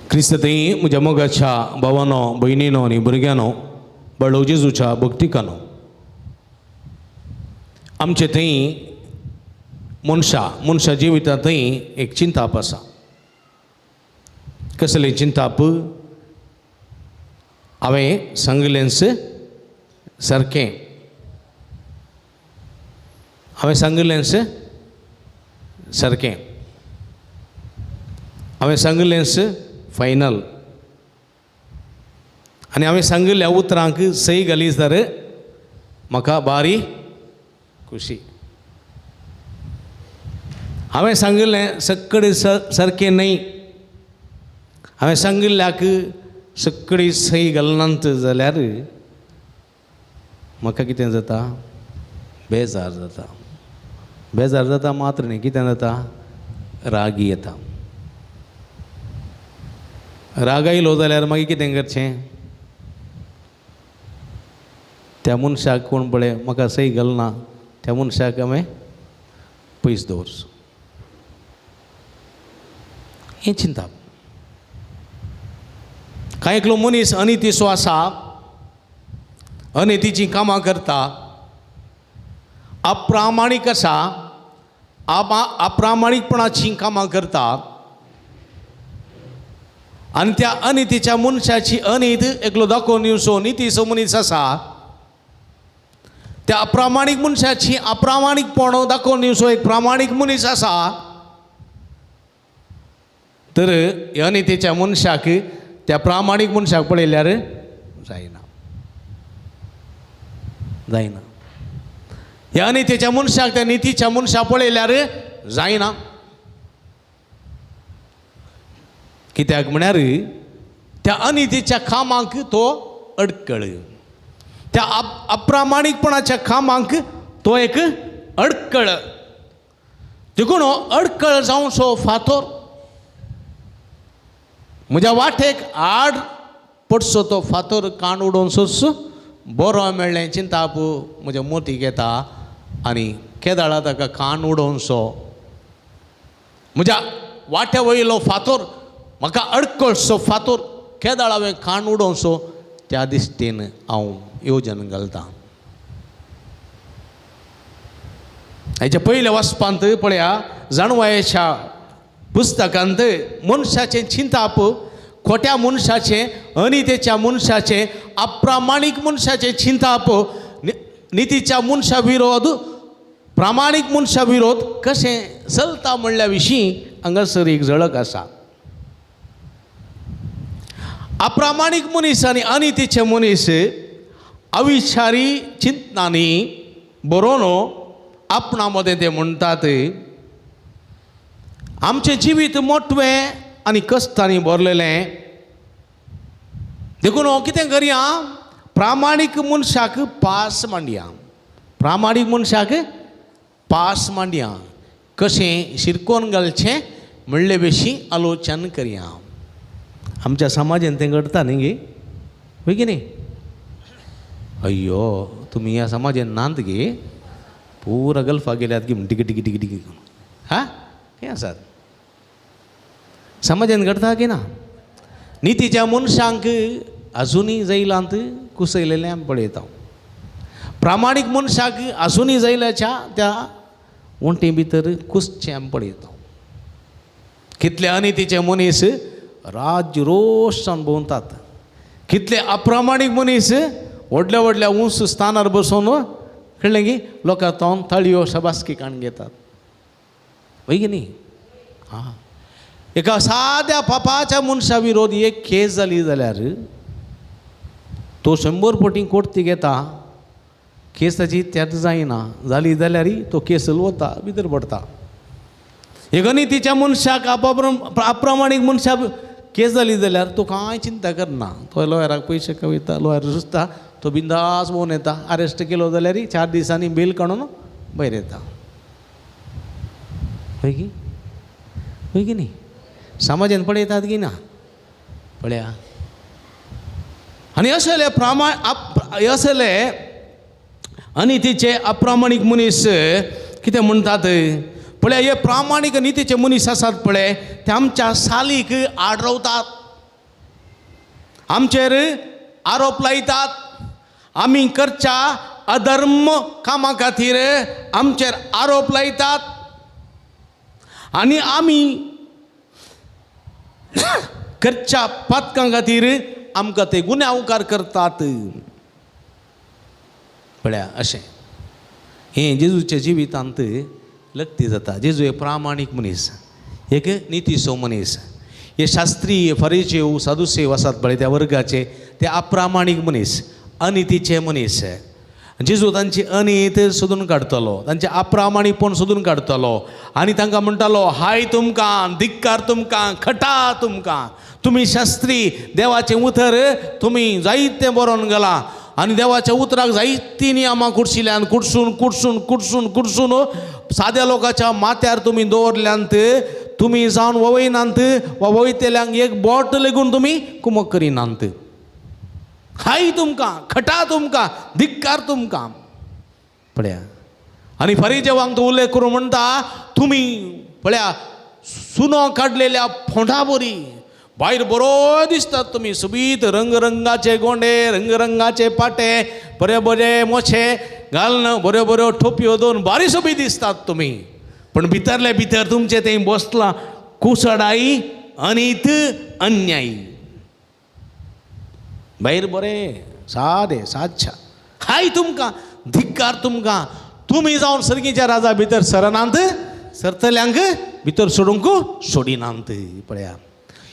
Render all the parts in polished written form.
क्रिस्तई म्हज्या मोगाच्या भावानो भयणीनो आनी भुरग्यानो बाळो जेजूच्या भक्तिकानो आमचे थंय मनशा जिवितांत थंय एक चिंताप आसा. कसलें चिंताप? हांवें सांगलेंच सारकें. हांवें सांगलेंच सारकें. हांवें सांगलेंच फायनल. आनी हांवें सांगिल्ल्या उतरांक सही घाली तर म्हाका बारी खुशी. हांवें सांगिल्लें सक्कडी सारकें न्हय. हांवें सांगिल्ल्याक सक्कडी सही घालनात जाल्यार म्हाका कितें जाता? बेजार जाता. बेजार जाता मात्र न्ही, कितें जाता? राग येता. राग आयलो जाल्यार मागीर कितें करचें? त्या मनशाक कोण पळय म्हाका सही घालना त्या मनशाक हांवें पयस दवरचो. हें चिंताप. कांय एकलो मनीस अनितीचो आसा, अनितीचीं कामां करता, अप्रामाणीक आसा, अप्रामाणीकपणाचीं कामां करता आनी त्या अनितीच्या मनशाची अनित एकलो दाखोवन दिवचो नितीचो मनीस आसा, त्या अप्रामाणीक मनशाची अप्रामाणीकपण दाखोवन दिवचो एक प्रामाणीक मनीस आसा, तर अनितीच्या मनशाक त्या प्रामाणीक मनशाक पळयल्यार जायना. जायना. ह्या अनितीच्या मनशाक त्या नितीच्या मनशाक पळयल्यार जायना. कित्याक म्हण्यार त्या अनितीच्या कामांक तो अडकळ, त्या अप्रामाणीकपणाच्या कामांक तो एक अडकळ. देखून अडकळ जावचो फातर म्हज्या वाटेक आड पडचो तो फातर काण उडोवन सोडचो बरो मेळ्ळें चिंताप म्हज्या मोतीक येता आनी केदाळा ताका कान उडोवचो. म्हज्या वाट्या वयलो फातर म्हाका अडकळचो फातर केदाळ हांवें कान उडोवचो त्या दिश्टेन हांव येवजन घालतां. हेच्या पयल्या वाचपांत पळया जाणवायेच्या पुस्तकांत मनशाचें चिंताप, खोट्या मनशाचें, अनितेच्या मनशाचें, अप्रामाणीक मनशाचें चिंताप, नितीच्या मनशा विरोध, प्रामाणीक मनशा विरोध कशें चलता म्हणल्या विशीं हांगासर एक झळक आसा. अप्रामाणीक मनीस आनी अनितीचे मनीस अविचारी चिंतनांनी बरोवन आपणा मदें ते म्हणटात आमचें जिवीत मोटवें आनी कश्टांनी भरलेलें. देखून कितें करया? प्रामाणीक मनशाक पास मांडया. प्रामाणीक मनशाक पास मांडया. कशें शिरकोवन घालचें म्हणले विशीं आलोचन करया. आमच्या समाजान तें घडता न्ही गे, होय की न्ही? अय्यो तुमी ह्या समाजान नात गे, पुरा गल्फा गेल्यात गे टिक टिक टिक टिक. हा हें आसात समाजान घडता की ना? नितीच्या मनशांक आजुनी जैलांत कुसयलेलें आमी पळयता. प्रामाणीक मनशाक आजुनी जैलाच्या त्या वण्टी भितर कुसचें आमी पळयता. कितले अनितीचे मनीस राज्य रोशान भोंवतात, कितले अप्रामाणीक मनीस व्हडल्या व्हडल्या उंच स्थानार बसून कळ्ळें की लोकां तोंड थाळयो शबासकी काण घेतात, होय की न्ही? हां. एका साद्या पापाच्या मनशा विरोध एक केस जाली जाल्यार तो 100 पटी कोर्टी घेता, केस ताची त्यात जायना जाली जाल्यारय तो केस वता भितर पडता. एक अनितीच्या मनशाक अप्रामाणीक मनशाक केस जाली जाल्यार तो कांय चिंता करना. तो लॉयराक पयशे कवयता, लॉयर सुचता, तो बिंदास भोंवन येता. अरेस्ट केलो जाल्यार 4 दिसांनी बेल काडून भायर येता, होय की? होय की न्ही? समाजान पळयतात की ना? पळया. आनी असले अनितीचे अप्रामाणीक मनीस कितें म्हणटात पळय, हे प्रामाणीक नितीचे मनीस आसात पळय ते आमच्या सालीक आडरवतात. आमचेर आरोप लायतात, आमी करच्या अधर्म कामा खातीर आमचेर आरोप लायतात आनी आमी करच्या पातकां खातीर आमकां ते गुन्यांवकार करतात. पळया अशें हें जेजूच्या जिवितांत लक्ती जाता. जेजू एक प्रामाणीक मनीस, एक नितीसो मनीस. हे शास्त्रीय फरिसेव सादुसेव आसात पळय त्या वर्गाचे, ते अप्रामाणीक मनीस, अनितीचे मनीस. जेजू तांची अनीत सोदून काडटलो, तांचे अप्रामाणीकपण सोदून काडटलो आनी तांकां म्हणटालो, हाय तुमकां, धिक्कार तुमकां, खटा तुमकां, तुमी शास्त्री देवाचें उतर तुमी जायतें बरोवन गेला आनी देवाच्या उतराक जायतीं नियमां कुडशिल्ल्यान कुडसून कुडसून कुडसून कुडसून साद्या लोकांच्या माथ्यार तुमी दवरल्यांत, तुमी जावन वोवयनात वा वोयतेल्यांक एक बोट लेगून तुमी कुमक करिनात. हाय तुमकां, खटा तुमकां, धिक्कार तुमकां. पळया आनी फरिसेवांक तो उल्लेख करून म्हणटा, तुमी पळया सुनो काडलेल्या फोंडा बरी, भायर बरो दिसतात तुमी, सोबीत रंगरंगाचे गोंडे, रंगरंगाचे पाटे, बरे बरे मोछे घालून बऱ्यो बऱ्यो टोपयो दोन बारी सोबीत दिसतात तुमी, पण भितरले भितर तुमचे थंय बसलां कुसडाई, अनीत, अन्यायी. भायर बरे सादे सादशा. हाय तुमकां, धिक्कार तुमकां, तुमी जावन सर्गीच्या राजा भितर सरनांत, सरतल्यांक भितर सोडूंक सोडिनात. पळया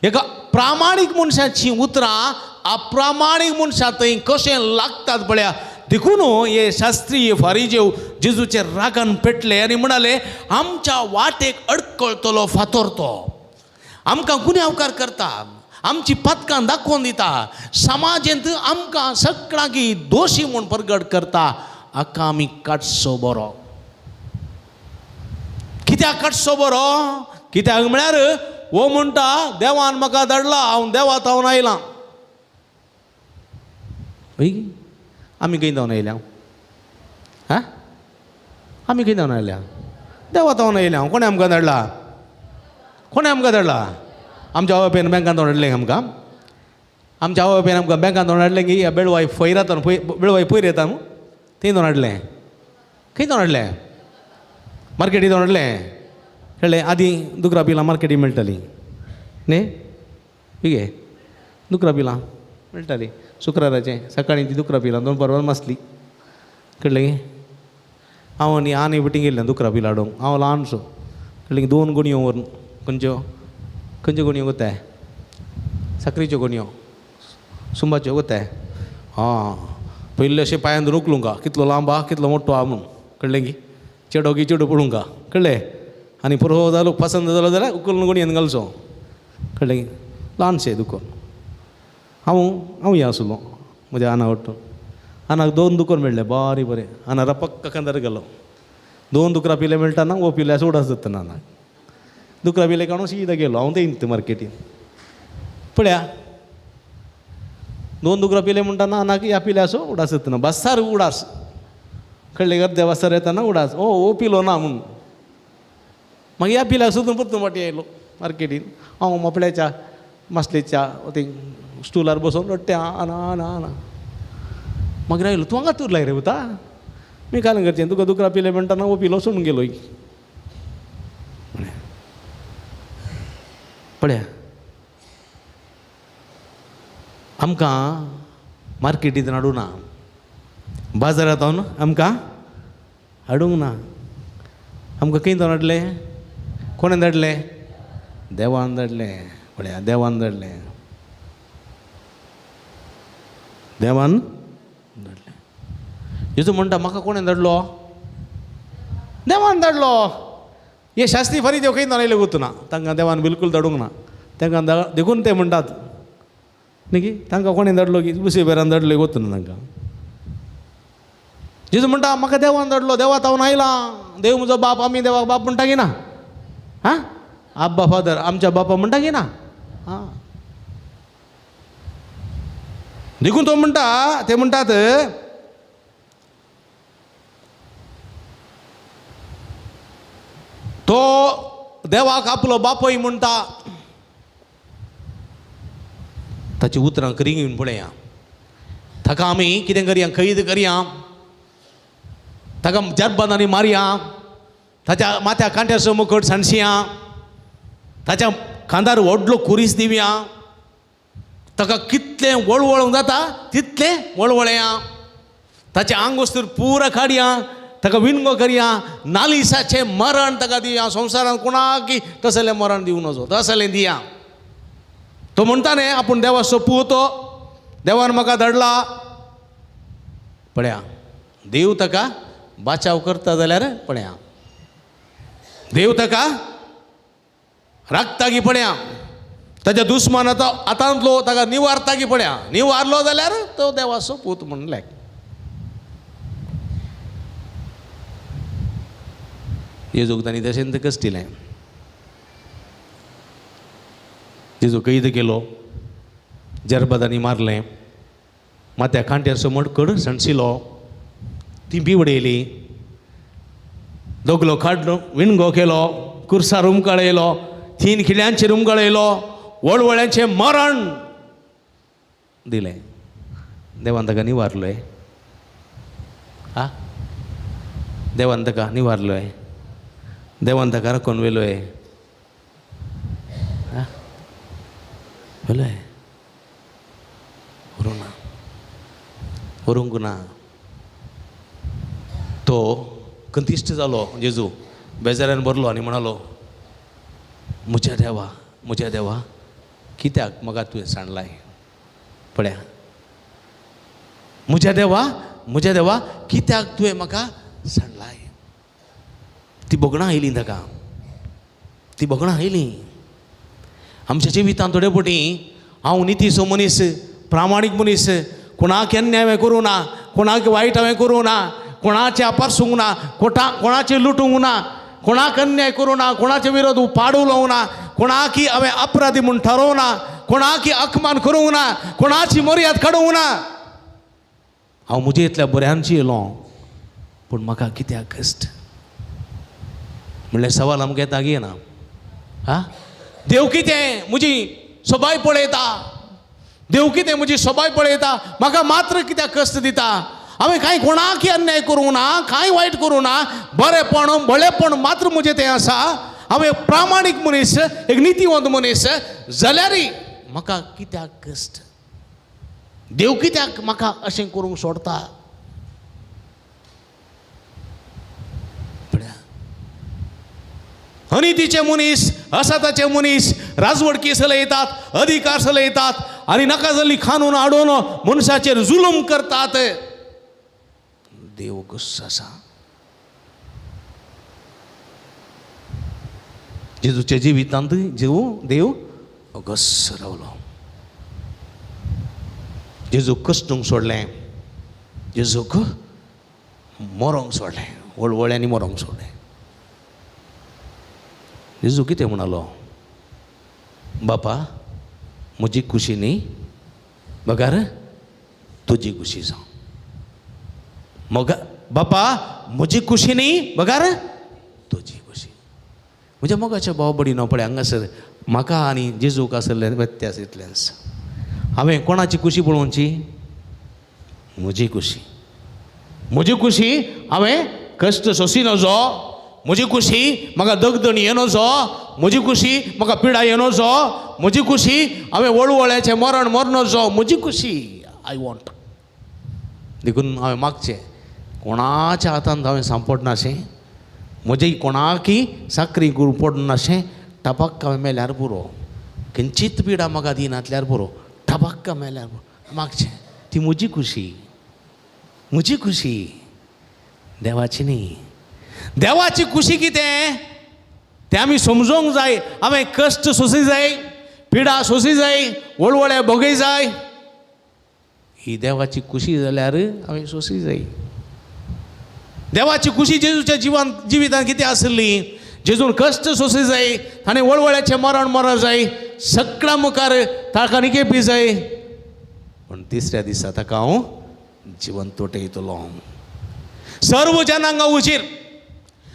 एका प्रामाणीक मनशाची उतरां अप्रामाणीक मनशा थंय कशें लागतात पळया. देखून हे शास्त्रीय फारिजेव जेजूचे रागान पेटले आनी म्हणाले, आमच्या वाटेक अडकळतलो फातर तो, आमकां गुन्यांवकार करता, आमची पथकां दाखोवन दिता, समाजेंत आमकां सगळ्यांक दोशी म्हूण प्रगट करता, हाका आमी काडचो बरो. कित्याक काडचो बरो? कित्याक म्हळ्यार वो म्हणटा, देवान म्हाका धाडला, हांव देवा थावन आयलां. आमी खंय धांवन आयल्या? हा, आमी खंय धांवन आयल्या? देवा थावन आयल्या. कोणें आमकां धाडला? कोणें आमकां धाडला? आमच्या आवय बापायन बँकान धाडून हाडलें आमकां. आमच्या आवय बापायन आमकां बँकान धाडून हाडलें की बेळवाय फयर येता न्हू, बेळवाय पयर येता न्हू, थंय धाडून हाडलें. खंय धाडून हाडलें? मार्केटी धाडून हाडलें. कळ्ळें? आदीं दुकरा पिलां मार्केटी मेळटालीं न्ही, पिगे दुकरा पिलां मेळटालीं शुक्राराचें. सकाळीं ती दुकरा पिलां दनपार मासली. कळ्ळें? हांव आनी आनी बटीं गेल्लें दुकरा पिलां हाडूंक. हांव ल्हानसो. कळ्ळें? 2 गुणयो व्हरून. खंयच्यो? खंयच्यो गुणयो कोताय? साकरीच्यो गुणयो, सुंबाच्यो कोताय? हां, पयलीं अशें पांयान रोखलूं का कितलो लांब आहा, कितलो मोठो आहा म्हणून. कळ्ळें की? चेडो की चेडो पळोवंक का. कळ्ळें? आनी पुरो जालो पसंद जालो जाल्यार उकलून गुणयेन घालचो. कळ्ळें की? ल्हानशें दुकोन. हांव हें आसलो म्हज्या आना वट्टून. आनाक 2 दुकोन मेळ्ळे बारी बरें. आना रपक्क कांदर गेलो. 2 दुकरां पिले मेळटाना वो पिल्यास उडास जाता आनाक. दुकरां पिले काडून सीदा गेलो. हांव तें मार्केटीन. पळया 2 दुकरां पिले म्हणटाना आनाक ह्या पिल्यासो उडास जातना बसार उडास. कळ्ळें? अर्दे बसार येताना उडास. ओ पिलो ना म्हणून. मागीर ह्या पिल्याक सोदून परतून फाटीं येयलो मार्केटीन. हांव मोपळ्याच्या मासलेच्या ते स्टुलार बसून रडटें आना आना आना. मागीर आयलो, तूं हांगाच उरलाय रे वता? मी काल करचें, तुका दुकरां पिले म्हणटाना वो पिलो सोडून गेलो. पळया आमकां मार्केटींत हाडूं ना, बाजारांत हाडून आमकां हाडूंक ना. आमकां खंय धाडून हाडलें? कोणें धाडलें? देवान धाडलें. पळया देवान धाडलें. देवान धाडलें. जेजू म्हणटा, म्हाका कोणें धाडलो? देवान धाडलो. हे शास्त्री फारीजेव खंय धाडून आयले वचना, तांकां देवान बिलकूल धाडूंक ना. तांकां देखून ते म्हणटात न्ही की तांकां कोणें धाडलो की लुसिफेरान धाडले वचना तांकां. जेजू म्हणटा, म्हाका देवान धाडलो, देवा थावन आयलां. देव म्हजो बाप, आमी देवाक बाप म्हणटा की ना? हां, आब्बा फादर, आमच्या बापा म्हणटा की ना? हां. देखून तो म्हणटा, ते म्हणटात तो देवाक आपलो बापूय म्हणटा. ताची उतरां करी घेवन पळया ताका आमी कितें करया कैद करया ताका जरबंदांनी मारया ताच्या माथ्या कांट्याचो मुकुट सांडशिया ताच्या खांदार व्हडलो खुरीस दिवया ताका कितलें वळवळोंक जाता तितलें वळवळया ताचें आंग वस्तूर पुरा काडया ताका विणगो करया नालिसाचें मरण ताका दिया संवसारांत कोणाकय तसलें मरण दिवं नजो तसलें दिया तो म्हणटा न्ही आपूण देवाचो पूत देवान म्हाका धाडला पळया देव ताका बाचाव करता जाल्यार पळया देव ताका राखता की पळया ताच्या दुस्मान आतांतलो ताका निवारता की पळया निवारलो जाल्यार तो देवाचो पूत म्हणलें येजूक तांणी तशें कश्टिलें जेजू कैद केलो जरबदांनी मारलें माथ्या कांट्याचो मडकड सणसिलो तिंपी उडयली दोगलो काडलो विणगो केलो कुर्सार उमकळयलो 3 खिड्यांचेर उमकळयलो वळवळ्यांचें मरण दिलें देवान ताका निवारलोय आ देवान ताका निवारलोय देवान ताका राखून व्हेलोय व्हेलोय व्हरूंक ना तो कंतिश्ट जालो जेजू बेजारान भरलो आनी म्हणालो म्हज्या देवा कित्याक म्हाका तुवें सांडलाय पळया म्हज्या देवा कित्याक तुवें म्हाका सांडलाय ती भोगणां आयलीं ताका ती भोगणां आयलीं आमच्या जिवितांत थोडे फावटी हांव नितीचो मनीस प्रामाणीक मनीस कोणाक अन्याय हांवें करूं ना कोणाक वायट हांवें करूं ना कोणाचें आपारसूंक ना कोणाचें लुटूंक ना कोणाक अन्याय करूं ना कोणाचे विरोध पाडू लावूं ना कोणाकी हांवें अपराधी म्हूण थारोवं ना कोणाकी अकमान करूंक ना कोणाची मर्याद काडूंक ना हांव म्हजे इतल्या बऱ्यांची येयलो पूण म्हाका कित्याक कश्ट म्हणल्यार सवाल आमकां येता की ना हा देव कितें म्हजी सोबाय पळयता देव कितें म्हजी सोबाय पळयता म्हाका मात्र कित्याक कश्ट दिता हांवें कांय कोणाकय अन्याय करूं ना कांय वायट करूं ना बरेपण भलेपण मात्र म्हजें तें आसा हांव एक प्रामाणीक मनीस एक नितीवंत मनीस जाल्यारय म्हाका कित्याक कश्ट देव कित्याक म्हाका अशें करूंक सोडता अनितीचे मनीस असाताचे मनीस राजवडकी चलयतात अधिकार चलयतात आनी नाका जाल्ली कानून हाडून मनशाचेर जुलूम करतात देव गुस्स आसा जेजूच्या जिवितांत देव गुस्स रावलो जेजूक कश्टूंक सोडलें जेजूक मरोंक सोडलें वळवळ्यांनी मरोंक सोडलें जेजू कितें म्हणालो बापा म्हजी खुशी न्ही बगार तुजी खुशी जावं बापा म्हजी खुशी न्ही बगार तुजी खुशी म्हणजे मोगाच्या भावबडी न पळय हांगासर म्हाका आनी जेजूक आसले व्यत्यास इतलेंच हांवें कोणाची खुशी पळोवची म्हजी खुशी हांवें कश्ट सोंसी नजो म्हजी खुशी म्हाका दगदण येनोजो म्हजी खुशी म्हाका पिडा येनोजो म्हजी खुशी हांवें वळवळ्याचें मरण मरनोजो म्हजी खुशी आय वॉन्ट देखून हांवें मागचें कोणाच्या हातांत हांवें सांपडनाशें म्हजे कोणाकय साखरी करूं पडनाशें टपाक्क हांवें मेल्यार पुरो खंयचीच पिडा म्हाका दिनातल्यार पुरो टपाक्क मेल्यार पुरो मागचें ती म्हजी खुशी देवाची न्ही देवाची खुशी कितें तें आमी समजूंक जाय हांवें कश्ट सोंसी जाय पिडा सोंसी जाय वळवळे भोगय जाय ही देवाची खुशी जाल्यार हांवें सोंसी जाय देवाची खुशी जेजूच्या जिवितांत कितें आसली जेजून कश्ट सोंसी जाय ताणें वळवळ्याचें मरण मर जाय सगळ्या मुखार ताका निकेपी जाय पूण तिसऱ्या दिसा ताका हांव जिवन तोटयतलो सर्व जनांगा उजीर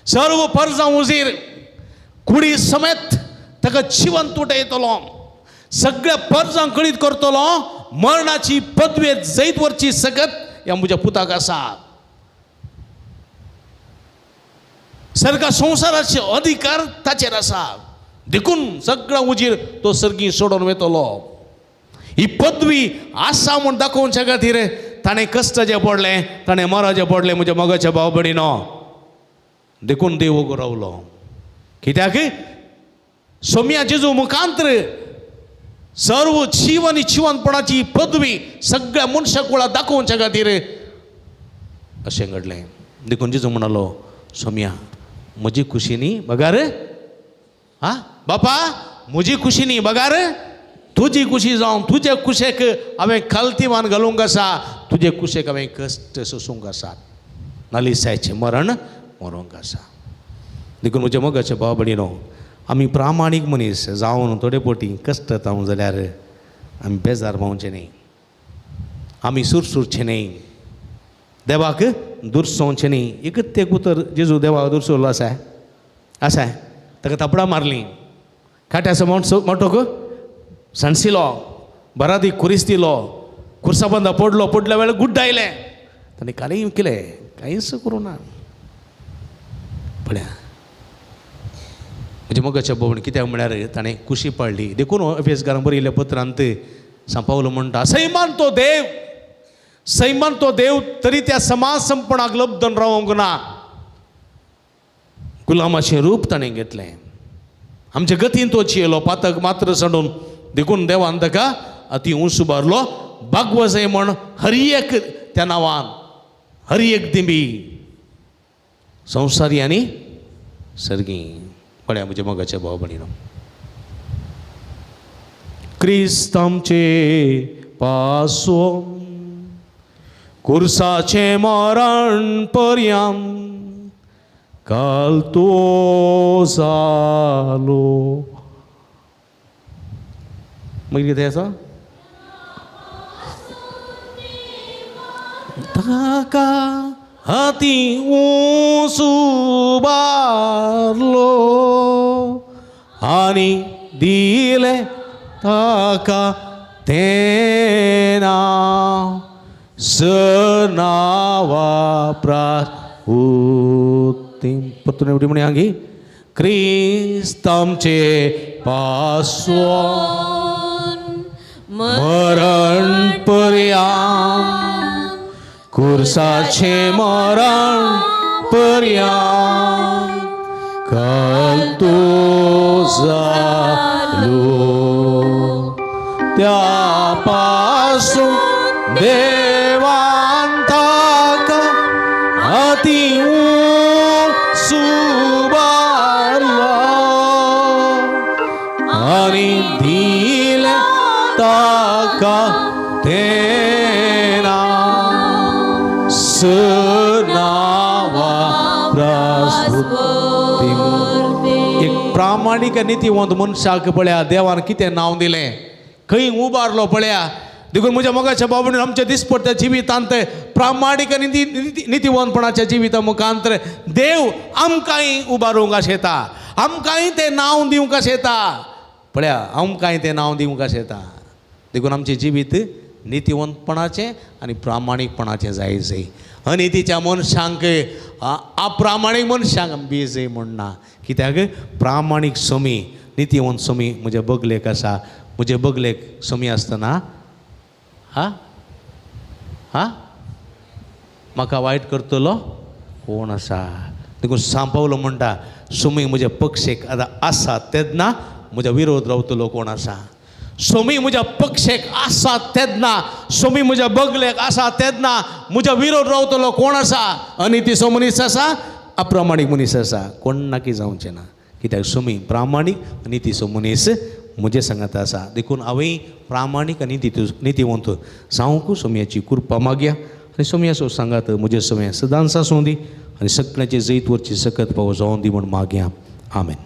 सर्व परजां उजीर कुडी समेत ताका जिवन तुटयतलो सगळ्या परजांक कळीत करतलो मरणाची पदवी जैत वरची सकत या म्हज्या पुताक आसा. सर्गा संसाराचे अधिकार ताचेर आसा. देखून सगळा उजीर तो सर्गी सोडून वेतलो. ही पदवी आसा म्हूण दाखोवच्या खातीर ताणें कश्ट जे पडले, ताणें मरा जे पडले म्हज्या मोगाच्या भाव भयणीनो. देखून देव उगो रावलो. कित्याक सोम्या जेजू मुखांतर सर्व जीव आनी जिवंतपणाची पदवी सगळ्या मनशा कुळाक दाखोवच्या खातीर अशें घडलें. देखून जेजू म्हणलो, सोम्या म्हजी खुशी न्ही बगार. हा बापा म्हजी खुशी न्ही बगार, तुजी खुशी जावन तुजे कुशेक हांवें खालतीमान घालूंक आसा, तुजे कुशेक हांवें कश्ट सोसूंक आसा, नालिसायचें मरण मरूंक आसा. देखून म्हज्या मोगाचे भाव भयणीनो, आमी प्रामाणीक मनीस जावन थोडे पोटी कश्ट जावं जाल्यार आमी बेजार पावचे न्ही, आमी सुरसुरचे न्ही, देवाक दुरसोवचें न्ही. एकच ते उतर जेजू देवाक दुरसोवलो आसा. ताका थापडां मारलीं, खाट्याचो मोठोक सणसिलो, बरादी कुरिस्तिलो, कुर्साबंदा पडल्या वेळार गुड्डायलें. ताणें कांय केलें, कांयच करूं ना. पळया म्हणजे मोगाच्या भोवण कित्याक म्हळ्यार ताणें खुशी पाळली. देखून एफेसकारांक बरयल्ल्या पत्रांत सांपावलो म्हणटा, सैमान तो देव तरी त्या समाज संपणाक लब्धन रावंक ना. गुलामाचें रूप ताणें घेतलें. आमच्या गतीन तो चियेलो, पातक मात्र सोडून. देखून देवान ताका अति उंच उबारलो. भागवजय म्हण हरी एक त्या नांवान, हरी एक दिंबी संवसारी आनी सर्गी. पळया म्हज्या मोगाच्या भाव भयणीनो, क्रिस्त आमचे पासोन कुर्साचें मरण पर्यंत काल तो जालो. मागीर कितें आसा, ताका हाती उंच उबारलो आनी दिले ताका तें नांव, नावा प्राहुतीं. परतून एवढी म्हणे आंगी, क्रिस्त आमचे पासोन मरण पर्यंत कुर्साचें मरण पर्यंत काल तो जालो. त्या पासून देवान ताका अति उंच उबारलो आनी दिलें ताका तें नांव, नावा प्रास्तुतीं. एक प्रामाणीक नितीवंत मनशाक पळया देवान कितें नांव दिलें, खंय उबारलो पळया. देखून म्हज्या मोगाच्या बाबून आमच्या दिसपट्ट्या जिवितांत प्रामाणीक आनी नितीवंतपणाच्या जिविता मुखांतर देव आमकांय उबारूंक आशेता, आमकांय तें नांव दिवंक आशेता. पळया आमकांय तें नांव दिवंक आशेता. देखून आमचें जिवीत नितीवंतपणाचें आनी प्रामाणीकपणाचें जायचें. अनितीच्या मनशांक अप्रामाणीक मनशांक बेजय म्हणना. कित्याक प्रामाणीक समी, नितीवंत समी म्हज्या बगलेक आसा. म्हजे बगलेक समी आसतना म्हाका वायट करतलो कोण आसा. देखून सांपावलो म्हणटा, सुमी म्हज्या पक्षेक आतां आसा तेन्ना म्हज्या विरोध रावतलो कोण आसा. सोमी म्हज्या पक्षेक आसा तेन्ना, सोमी म्हज्या बगलेक आसा तेन्ना म्हज्या विरोध रावतलो कोण आसा. अनितीचो मनीस आसा, अप्रामाणीक मनीस आसा, कोण नाकी जावचें ना. कित्याक सोमी प्रामाणीक नितीचो मनीस म्हजे सांगात आसा. देखून हांवें प्रामाणीक आनी नितीवंत जावंक सोम्याची कृपा मागया आनी सोम्याचो सांगात म्हजे सोम्या सदांच आसूं दी आनी सगळ्याचे जैत वरची सकत पावो जावन दी म्हूण मागया. आमेन.